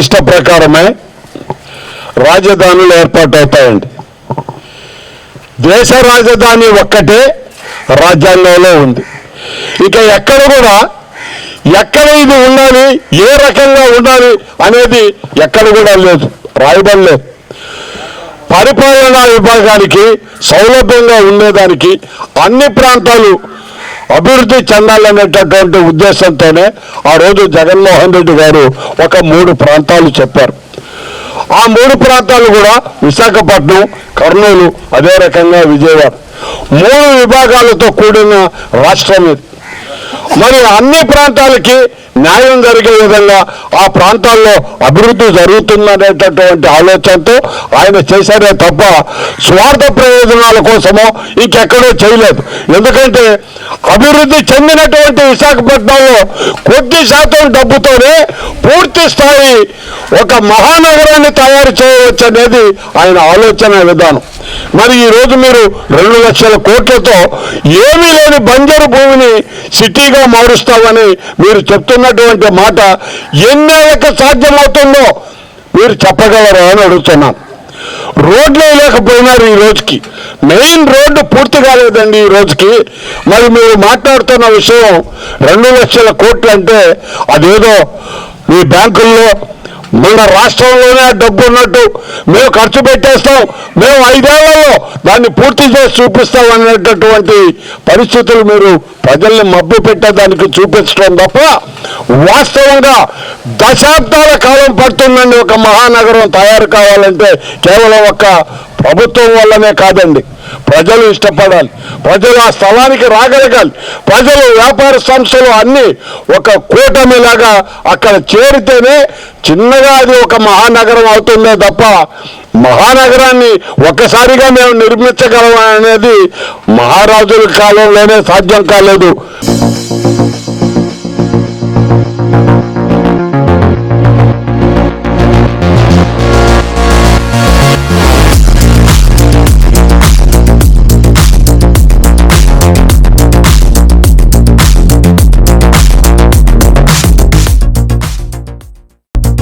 ఇష్ట ప్రకారమే రాజధానులు ఏర్పాటవుతాయండి. దేశ రాజధాని ఒక్కటే రాజ్యాంగంలో ఉంది. ఇక ఎక్కడ కూడా ఎక్కడ ఇది ఉండాలి, ఏ రకంగా ఉండాలి అనేది ఎక్కడ కూడా లేదు, రాయబడలేదు. పరిపాలనా విభాగానికి సౌలభ్యంగా ఉండేదానికి అన్ని ప్రాంతాలు అభివృద్ధి చెందాలనేటటువంటి ఉద్దేశంతోనే ఆ రోజు జగన్మోహన్ రెడ్డి గారు ఒక 3 ప్రాంతాలు చెప్పారు. ఆ 3 ప్రాంతాలు కూడా విశాఖపట్నం, కర్నూలు, అదే రకంగా విజయవాడ 3 విభాగాలతో కూడిన రాష్ట్రం ఇది. మరి అన్ని ప్రాంతాలకి న్యాయం జరిగే విధంగా ఆ ప్రాంతాల్లో అభివృద్ధి జరుగుతుందనేటటువంటి ఆలోచనతో ఆయన చేశారే తప్ప స్వార్థ ప్రయోజనాల కోసమో ఇంకెక్కడో చేయలేదు. ఎందుకంటే అభివృద్ధి చెందినటువంటి విశాఖపట్నంలో కొద్ది శాతం డబ్బుతోనే పూర్తి స్థాయి ఒక మహానగరాన్ని తయారు చేయవచ్చు అనేది ఆయన ఆలోచన విధానం. మరి ఈరోజు మీరు 2 లక్షల కోట్లతో ఏమీ లేని బంజరు భూమిని సిటీగా మారుస్తామని మీరు చెప్తున్నటువంటి మాట ఎన్నేళ్ళకి సాధ్యమవుతుందో మీరు చెప్పగలరా అని అడుగుతున్నాను. రోడ్లు లేకపోయినారు ఈ రోజుకి, మెయిన్ రోడ్డు పూర్తి కాలేదండి ఈ రోజుకి. మరి మీరు మాట్లాడుతున్న విషయం 2 లక్షల కోట్లు అంటే అదేదో మీ బ్యాంకుల్లో మన రాష్ట్రంలోనే డబ్బు ఉన్నట్టు మేము ఖర్చు పెట్టేస్తాం, మేము 5 ఏళ్లలో దాన్ని పూర్తి చేసి చూపిస్తాం అనేటటువంటి పరిస్థితులు మీరు ప్రజల్ని మభ్య పెట్టేదానికి చూపించడం తప్ప వాస్తవంగా దశాబ్దాల కాలం పడుతుందండి ఒక మహానగరం తయారు కావాలంటే. కేవలం ఒక ప్రభుత్వం వల్లనే కాదండి, ప్రజలు ఇష్టపడాలి, ప్రజలు ఆ స్థలానికి రాగలగాలి, ప్రజలు వ్యాపార సంస్థలు అన్నీ ఒక కూటమిలాగా అక్కడ చేరితేనే చిన్నగా అది ఒక మహానగరం అవుతుందే తప్ప మహానగరాన్ని ఒక్కసారిగా మేము నిర్మించగలం అనేది మహారాజుల కాలంలోనే సాధ్యం కాలేదు.